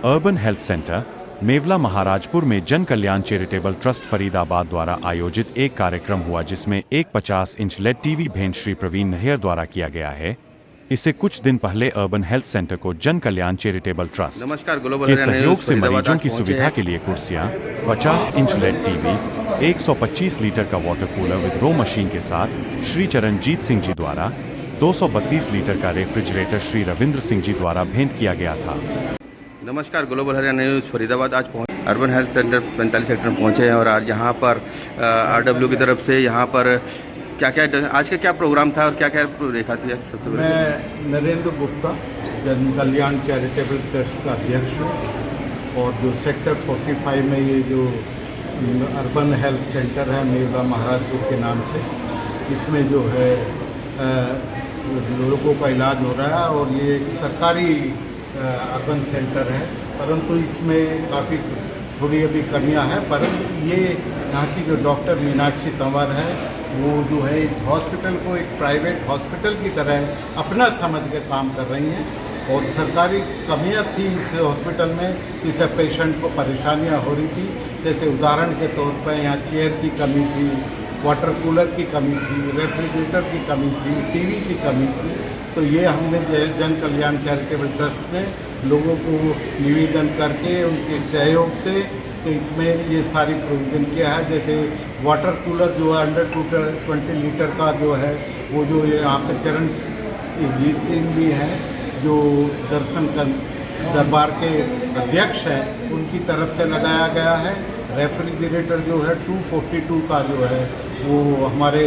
Urban health centre Mewla Maharajpur में जन कल्याण charitable trust Faridabad द्वारा आयोजित एक कार्यक्रम हुआ जिसमें एक 50 इंच लेड टीवी भेंट श्री प्रवीण नहर द्वारा किया गया है। इसे कुछ दिन पहले अर्बन हेल्थ सेंटर को जन कल्याण चैरिटेबल ट्रस्ट के सहयोग से मरीजों की सुविधा के लिए कुर्सियां, 50 इंच लेड टीवी, 125 लीटर का water cooler with RO machine के साथ श्री चरणजीत सिंह जी द्वारा 232 लीटर का रेफ्रिजरेटर श्री रविंद्र सिंह जी द्वारा भेंट किया गया था। नमस्कार, ग्लोबल हरियाणा न्यूज़ फरीदाबाद आज अर्बन हेल्थ सेंटर 45 सेक्टर में पहुंचे हैं और आज यहाँ पर आरडब्ल्यू की तरफ से यहाँ पर क्या आज का क्या प्रोग्राम था और क्या देखा था? सबसे मैं नरेंद्र गुप्ता जन कल्याण चैरिटेबल ट्रस्ट का अध्यक्ष हूँ और जो सेक्टर 45 में ये जो अर्बन हेल्थ सेंटर है मेवला महाराजपुर के नाम से, इसमें जो है लोगों का इलाज हो रहा है और ये एक सरकारी अर्बन सेंटर है, परंतु इसमें काफ़ी थोड़ी अभी कमियां हैं। परंतु ये यहाँ की जो डॉक्टर मीनाक्षी तंवर है वो जो है इस हॉस्पिटल को एक प्राइवेट हॉस्पिटल की तरह अपना समझ के काम कर रही हैं और सरकारी कमियां थी इस हॉस्पिटल में, इससे पेशेंट को परेशानियां हो रही थी। जैसे उदाहरण के तौर पर यहाँ चेयर की कमी थी, वाटर कूलर की कमी थी, रेफ्रिजरेटर की कमी थी, टीवी की कमी थी। तो ये हमने जन कल्याण चैरिटेबल ट्रस्ट में लोगों को निवेदन करके उनके सहयोग से तो इसमें ये सारी प्रोविजन किया है। जैसे वाटर कूलर जो है अंडर 220 लीटर का जो है वो जो ये यहाँ पे चरणजीत सिंह भी हैं जो दर्शन दरबार के अध्यक्ष हैं, उनकी तरफ से लगाया गया है। रेफ्रिजरेटर जो है 242 का जो है वो हमारे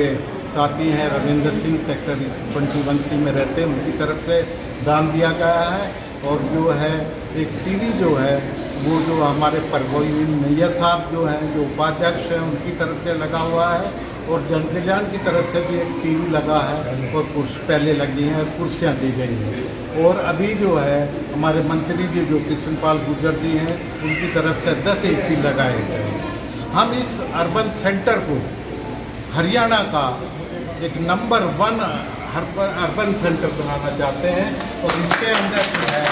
साथी हैं रविंद्र सिंह सेक्टर 21C में रहते हैं, उनकी तरफ से दान दिया गया है। और जो है एक टीवी जो है वो जो हमारे परवीन नैयर साहब जो हैं जो उपाध्यक्ष हैं उनकी तरफ से लगा हुआ है और जन कल्याण की तरफ से भी एक टीवी लगा है और पहले लगी हैं और कुर्सियाँ दी गई हैं। और अभी जो है हमारे मंत्री जी जो कृष्णपाल गुर्जर जी हैं उनकी तरफ से 10 AC लगाए गए हैं। हम इस अर्बन सेंटर को हरियाणा का एक नंबर 1 अर्बन सेंटर बनाना चाहते हैं और इसके अंदर जो है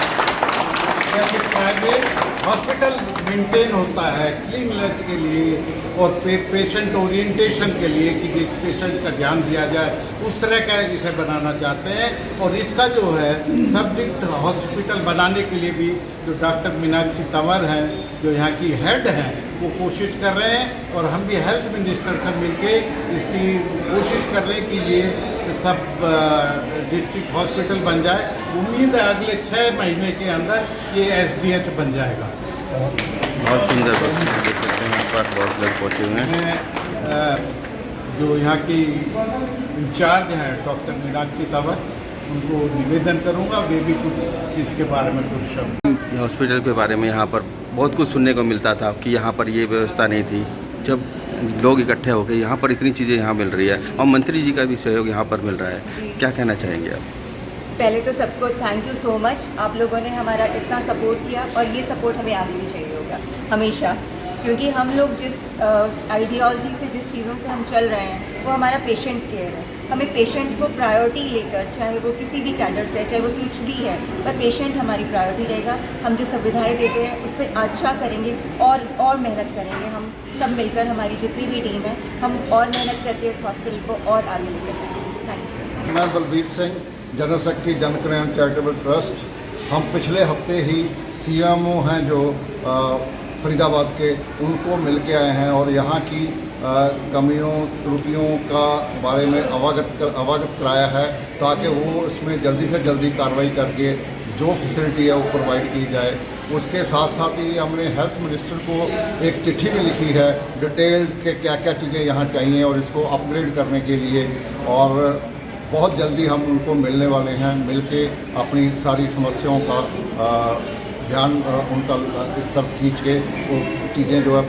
जैसे प्राइवेट हॉस्पिटल मेंटेन होता है क्लीननेस के लिए और पेशेंट ओरिएंटेशन के लिए कि जिस पेशेंट का ध्यान दिया जाए उस तरह का इसे बनाना चाहते हैं। और इसका जो है सब डिस्ट्रिक्ट हॉस्पिटल बनाने के लिए भी जो डॉक्टर मीनाक्षी तंवर हैं जो यहाँ की हेड हैं वो कोशिश कर रहे हैं और हम भी हेल्थ मिनिस्टर से मिलके इसकी कोशिश कर रहे हैं कि ये सब डिस्ट्रिक्ट हॉस्पिटल बन जाए। उम्मीद है अगले 6 महीने के अंदर ये SDH बन जाएगा। बहुत सुंदर देख सकते हैं, यहाँ पर बहुत लोग पहुँचे हुए हैं। जो यहाँ की इंचार्ज हैं डॉक्टर मीनाक्षी तंवर, उनको निवेदन करूँगा वे भी कुछ इसके बारे में कुछ शब्द। हॉस्पिटल के बारे में यहाँ पर बहुत कुछ सुनने को मिलता था कि यहाँ पर ये व्यवस्था नहीं थी। जब लोग इकट्ठे होकर यहाँ पर इतनी चीज़ें यहाँ मिल रही है और मंत्री जी का भी सहयोग यहाँ पर मिल रहा है, क्या कहना चाहेंगे आप? पहले तो सबको थैंक यू सो मच, आप लोगों ने हमारा इतना सपोर्ट किया और ये सपोर्ट हमें आगे भी चाहिए होगा हमेशा, क्योंकि हम लोग जिस आइडियोलॉजी से जिस चीज़ों से हम चल रहे हैं वो हमारा पेशेंट केयर है। हमें पेशेंट को प्रायोरिटी लेकर, चाहे वो किसी भी कैडर से है, चाहे वो कुछ भी है, पर पेशेंट हमारी प्रायोरिटी रहेगा। हम जो सुविधाएं देते हैं उससे अच्छा करेंगे और मेहनत करेंगे। हम सब मिलकर, हमारी जितनी भी टीम है, हम और मेहनत करके इस हॉस्पिटल को और आगे लेकर जाएंगे। Thank you. मैं बलबीर सिंह, जनरल सेक्रेटरी जन कल्याण चैरिटेबल ट्रस्ट। हम पिछले हफ्ते ही CMO हैं जो फरीदाबाद के, उनको मिल के आए हैं और यहाँ की कमियों त्रुटियों का बारे में अवगत कराया है ताकि वो इसमें जल्दी से जल्दी कार्रवाई करके जो फैसिलिटी है वो प्रोवाइड की जाए। उसके साथ साथ ही हमने हेल्थ मिनिस्टर को एक चिट्ठी भी लिखी है डिटेल के क्या क्या चीज़ें यहाँ चाहिए और इसको अपग्रेड करने के लिए, और बहुत जल्दी हम उनको मिलने वाले हैं। मिलके अपनी सारी समस्याओं का ध्यान उनका इस तरफ खींच के वो चीज़ें जो है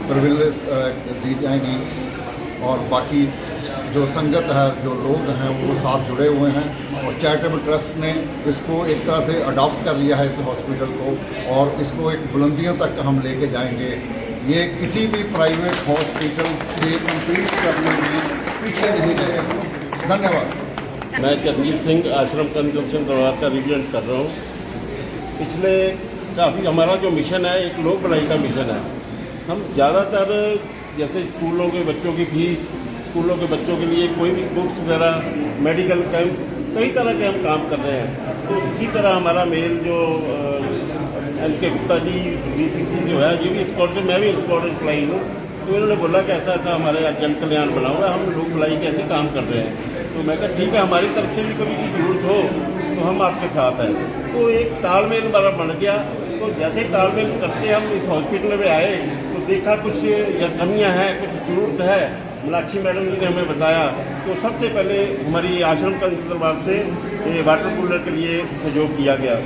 प्रिविलेज दी जाएंगी। और बाकी जो संगत है, जो लोग हैं वो साथ जुड़े हुए हैं और चैरिटेबल ट्रस्ट ने इसको एक तरह से अडॉप्ट कर लिया है इस हॉस्पिटल को और इसको एक बुलंदियों तक हम लेके जाएंगे। ये किसी भी प्राइवेट हॉस्पिटल से कम्पीट करने में पीछे नहीं रहेगा। धन्यवाद। मैं चरणजीत सिंह आश्रम कंजम्पशन दरबार का रिप्रेजेंट कर रहा हूँ। पिछले काफ़ी हमारा जो मिशन है एक लोक भलाई का मिशन है। हम ज़्यादातर जैसे स्कूलों के बच्चों की फीस, स्कूलों के बच्चों के लिए कोई भी बुक्स वगैरह, मेडिकल कैंप, कई तरह के हम काम कर रहे हैं। तो इसी तरह हमारा मेल जो एनके गुप्ता जी BCT जो है, ये भी स्कॉलरशिप, मैं भी स्कॉलर एम्प्लाई हूँ, तो इन्होंने बोला कि ऐसा ऐसा हमारे यहाँ जन कल्याण बना हुआ है, हम लोक भलाई के ऐसे काम कर रहे हैं। तो मैं कहा ठीक है, हमारी तरफ से भी कभी की ज़रूरत हो तो हम आपके साथ हैं। तो एक तालमेल हमारा बन गया। तो जैसे ही तालमेल करते हम इस हॉस्पिटल में आए तो देखा कुछ या कमियाँ हैं, कुछ ज़रूरत है। मीनाक्षी मैडम जी ने हमें बताया। तो सबसे पहले हमारी आश्रम का दरबार से वाटर कूलर के लिए सहयोग किया गया।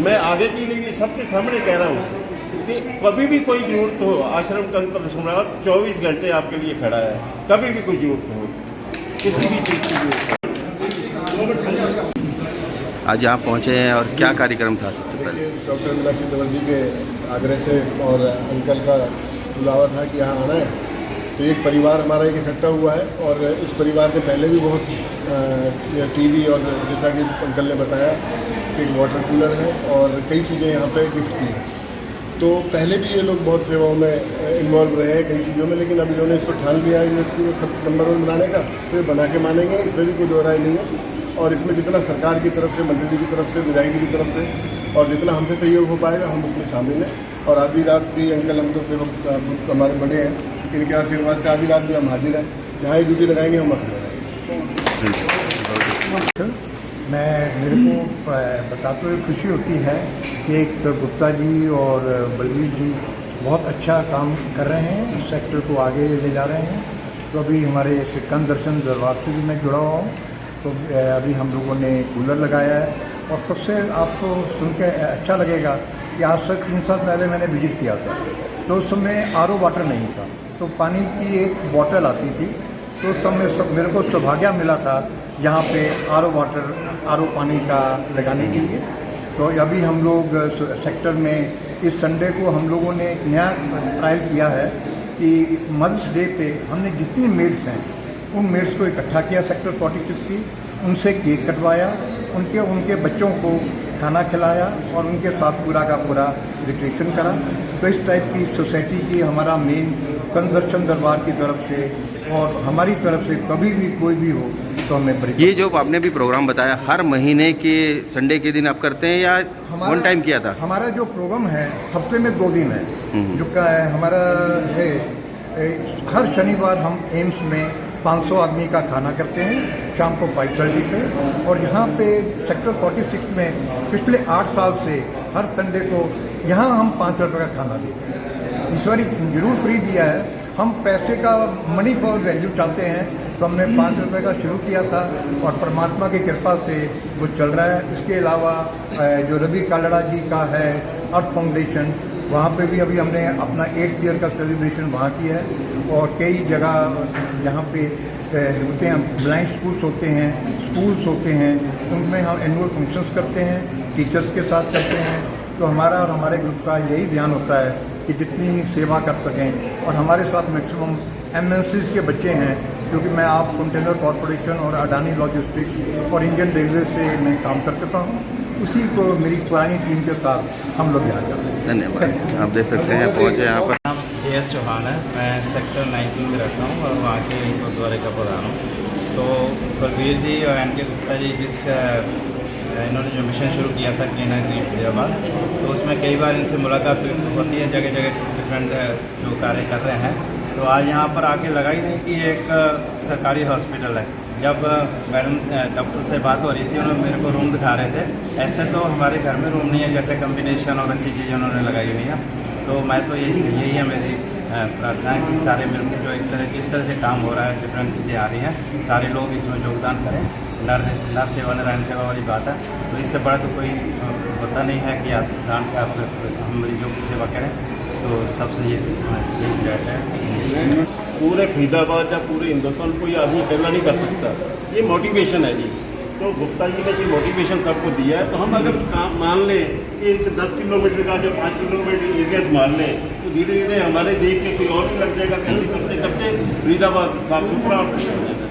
मैं आगे के लिए सबके सामने कह रहा हूँ कि कभी भी कोई ज़रूरत हो, आश्रम का दरबार 24 घंटे आपके लिए खड़ा है। कभी भी कोई ज़रूरत हो, किसी भी चीज़ की ज़रूरत हो। आज यहाँ पहुँचे हैं और क्या कार्यक्रम था सबसे पहले? डॉक्टर मीनाक्षी तंवर जी के आग्रह से और अंकल का बुलावा था कि यहाँ आना है। तो एक परिवार हमारा एक इकट्ठा हुआ है और इस परिवार के पहले भी बहुत टीवी और जैसा कि अंकल ने बताया कि एक वाटर कूलर है और कई चीज़ें यहाँ पे गिफ्ट की हैं। तो पहले भी ये लोग बहुत सेवाओं में इन्वॉल्व रहे हैं कई चीज़ों में, लेकिन अब इन्होंने इसको ठान लिया है यूनिवर्सिटी को सब नंबर 1 बनाने का, तो ये बना के मानेंगे, इसमें भी कोई दो राय नहीं है। और इसमें जितना सरकार की तरफ से, मंत्री जी की तरफ से, विधायक जी की तरफ से और जितना हमसे सहयोग हो पाएगा हम उसमें शामिल हैं। और आधी रात भी अंकल, हम तो देखो हमारे बड़े हैं, इनके आशीर्वाद से आधी रात भी हम हाजिर हैं। जहाँ ही ड्यूटी लगाएंगे हम वहाँ खड़े रहेंगे। मेरे को बताते हुए खुशी होती है कि एक गुप्ता जी और बलवीर जी बहुत अच्छा काम कर रहे हैं, इस सेक्टर को आगे ले जा रहे हैं। तो अभी हमारे सिक्कन दर्शन दरबार से भी मैं जुड़ा हुआ हूँ। तो अभी हम लोगों ने कूलर लगाया है और सबसे आपको सुन के अच्छा लगेगा कि आज से 3 साल पहले मैंने विजिट किया था, तो उस समय RO वाटर नहीं था, तो पानी की एक बॉटल आती थी। तो उस समय मेरे को सौभाग्य मिला था यहाँ पे RO पानी का लगाने के लिए। तो अभी हम लोग सेक्टर में इस संडे को हम लोगों ने एक नया ट्रायल किया है कि मदर्स डे पे हमने जितनी मेड्स हैं उन मेड्स को इकट्ठा किया सेक्टर 46 की, उनसे केक कटवाया, उनके बच्चों को खाना खिलाया और उनके साथ पूरा का पूरा रिक्रिएशन करा। तो इस टाइप की सोसाइटी की हमारा मेन कंदर्शन दरबार की तरफ से और हमारी तरफ से कभी भी कोई भी हो तो हमें ये जो आपने भी प्रोग्राम बताया, हर महीने के संडे के दिन आप करते हैं या वन टाइम किया था? हमारा जो प्रोग्राम है हफ्ते में 2 दिन है, जो हमारा है हर शनिवार हम एम्स में 500 आदमी का खाना करते हैं शाम को 5:30 पे। और यहाँ पे सेक्टर 46 में पिछले 8 साल से हर संडे को यहाँ हम 5 रुपये का खाना देते हैं। इस बार जरूर फ्री दिया है, हम पैसे का मनी फॉर वैल्यू चाहते हैं, तो हमने 5 रुपये का शुरू किया था और परमात्मा की कृपा से वो चल रहा है। इसके अलावा जो रवि कालड़ा जी का है अर्थ फाउंडेशन, वहाँ पे भी अभी हमने अपना 8th ईयर का सेलिब्रेशन वहाँ किया है। और कई जगह यहाँ पे होते हैं, ब्लाइंड स्कूल्स होते हैं, स्कूल्स होते हैं, उनमें हम एनुअल फंक्शंस करते हैं, टीचर्स के साथ करते हैं। तो हमारा और हमारे ग्रुप का यही ध्यान होता है कि जितनी सेवा कर सकें। और हमारे साथ मैक्सिमम MNCs के बच्चे हैं, क्योंकि मैं आप कंटेनर कॉरपोरेशन और अडानी लॉजिस्टिक और इंडियन रेलवे से मैं काम कर चुका हूँ, उसी को मेरी पुरानी टीम के साथ हम लोग यहाँ जाते हैं। धन्यवाद। आप देख सकते हैं पहुँचे यहाँ पर। नाम JS चौहान है, मैं सेक्टर 19 में रहता हूँ और वहाँ के गुरुद्वारे का प्रधान हूँ। तो बलवीर जी और NK गुप्ता जी इन्होंने जो मिशन शुरू किया था क्लीन एंड ग्रीन फरीदाबाद, तो उसमें कई बार इनसे मुलाकात होती है, जगह जगह डिफरेंट जो कार्य कर रहे हैं। तो आज यहाँ पर आके लगा ही नहीं कि एक सरकारी हॉस्पिटल है। जब मैडम डॉक्टर से बात हो रही थी, उन्होंने मेरे को रूम दिखा रहे थे। ऐसे तो हमारे घर में रूम नहीं है, जैसे कम्बिनेशन और अच्छी चीज़ें उन्होंने लगाई हुई हैं। तो मैं तो यही है मेरी प्रार्थना है कि सारे मिलकर जो इस तरह से काम हो रहा है, डिफरेंट चीज़ें आ रही हैं, सारे लोग इसमें योगदान करें। नर सेवा नारायण सेवा वाली बात है, तो इससे बड़ा तो कोई होता नहीं है कि आप दान का हम मरीजों की सेवा करें। तो सबसे यही गुजारिश है। पूरे फरीदाबाद या पूरे हिंदुस्तान कोई आदमी अकेला नहीं कर सकता, ये मोटिवेशन है जी। तो गुप्ता जी ने ये मोटिवेशन सबको दिया है। तो हम अगर काम मान लें कि 10 किलोमीटर का जो 5 किलोमीटर एरिया मान लें, तो धीरे धीरे हमारे देख के कोई और भी लग जाएगा। कैसे करते करते फरीदाबाद साफ सुथरा और सही हो जाएगा।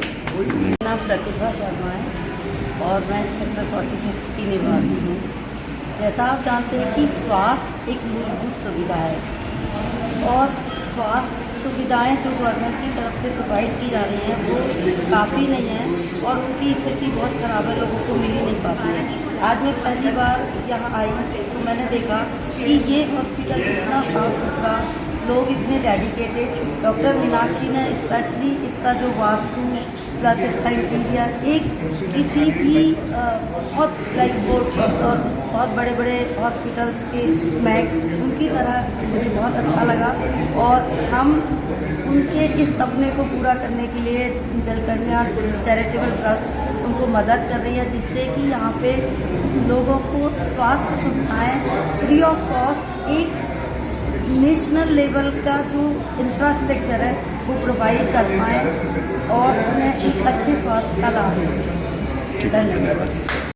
नाम प्रतिभा शर्मा है और मैं सेक्टर 46 की निवासी हूँ। जैसा आप जानते हैं कि स्वास्थ्य एक मूलभूत सुविधा है और स्वास्थ्य सुविधाएं जो गवर्नमेंट की तरफ से प्रोवाइड की जा रही हैं वो काफ़ी नहीं है और उनकी स्थिति बहुत ख़राब है, लोगों को मिल ही नहीं पाती है। आज मैं पहली बार यहाँ आई तो मैंने देखा कि ये हॉस्पिटल इतना साफ सुथरा, लोग इतने डेडिकेटेड। डॉक्टर मीनाक्षी ने स्पेशली इसका जो वास्तु प्लस इसका इंटीरियर एक किसी भी बहुत लाइक फोर्टिस और बहुत बड़े बड़े हॉस्पिटल्स के मैक्स उनकी तरह मुझे बहुत अच्छा लगा और हम उनके इस सपने को पूरा करने के लिए जलकन्या चैरिटेबल ट्रस्ट उनको मदद कर रही है, जिससे कि यहाँ पे लोगों को स्वास्थ्य सुविधाएं फ्री ऑफ कॉस्ट एक नेशनल लेवल का जो इंफ्रास्ट्रक्चर है वो प्रोवाइड कर पाएँ और उन्हें एक अच्छे स्वास्थ्य का लाभ मिले। धन्यवाद।